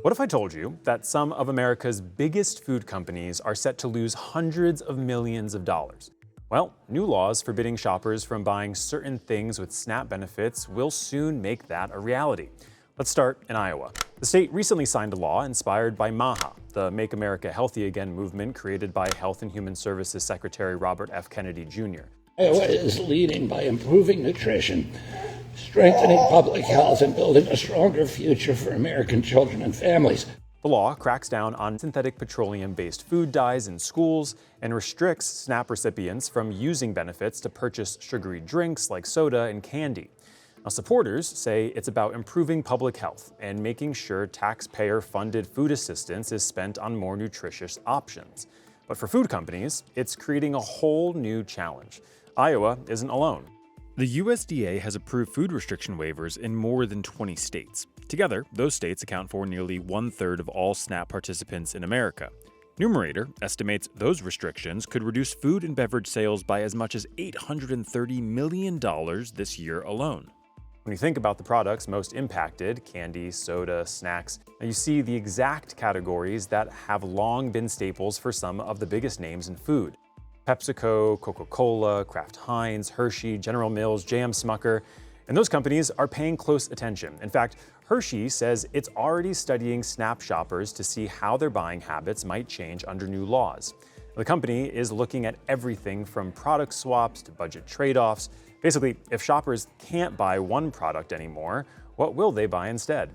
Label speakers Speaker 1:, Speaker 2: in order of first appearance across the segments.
Speaker 1: What if I told you that some of America's biggest food companies are set to lose hundreds of millions of dollars? Well, new laws forbidding shoppers from buying certain things with SNAP benefits will soon make that a reality. Let's start in Iowa. The state recently signed a law inspired by MAHA, the Make America Healthy Again movement created by Health and Human Services Secretary Robert F. Kennedy Jr.
Speaker 2: Iowa is leading by improving nutrition, strengthening public health, and building a stronger future for American children and families.
Speaker 1: The law cracks down on synthetic petroleum-based food dyes in schools and restricts SNAP recipients from using benefits to purchase sugary drinks like soda and candy. Now, supporters say it's about improving public health and making sure taxpayer-funded food assistance is spent on more nutritious options. But for food companies, it's creating a whole new challenge. Iowa isn't alone. The USDA has approved food restriction waivers in more than 20 states. Together, those states account for nearly 1/3 of all SNAP participants in America. Numerator estimates those restrictions could reduce food and beverage sales by as much as $830 million this year alone. When you think about the products most impacted, candy, soda, snacks, you see the exact categories that have long been staples for some of the biggest names in food. PepsiCo, Coca-Cola, Kraft Heinz, Hershey, General Mills, J.M. Smucker, and those companies are paying close attention. In fact, Hershey says it's already studying SNAP shoppers to see how their buying habits might change under new laws. The company is looking at everything from product swaps to budget trade-offs. Basically, if shoppers can't buy one product anymore, what will they buy instead?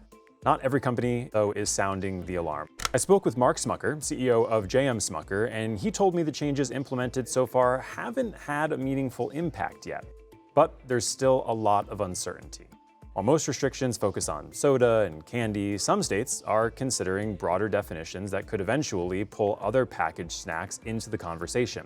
Speaker 1: Not every company, though, is sounding the alarm. I spoke with Mark Smucker, CEO of J.M. Smucker, and he told me the changes implemented so far haven't had a meaningful impact yet. But there's still a lot of uncertainty. While most restrictions focus on soda and candy, some states are considering broader definitions that could eventually pull other packaged snacks into the conversation.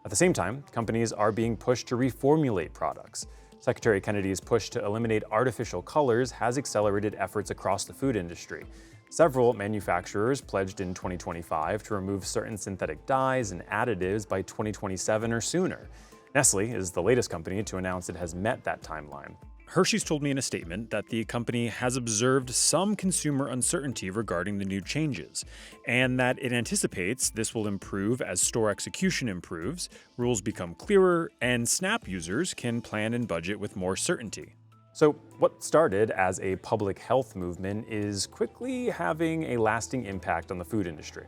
Speaker 1: At the same time, companies are being pushed to reformulate products. Secretary Kennedy's push to eliminate artificial colors has accelerated efforts across the food industry. Several manufacturers pledged in 2025 to remove certain synthetic dyes and additives by 2027 or sooner. Nestle is the latest company to announce it has met that timeline. Hershey's told me in a statement that the company has observed some consumer uncertainty regarding the new changes, and that it anticipates this will improve as store execution improves, rules become clearer, and SNAP users can plan and budget with more certainty. So what started as a public health movement is quickly having a lasting impact on the food industry.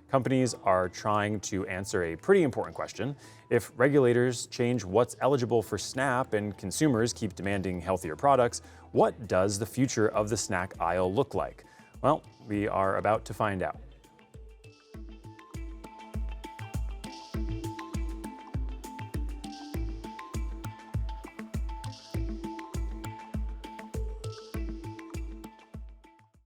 Speaker 1: Companies are trying to answer a pretty important question. If regulators change what's eligible for SNAP and consumers keep demanding healthier products, what does the future of the snack aisle look like? Well, we are about to find out.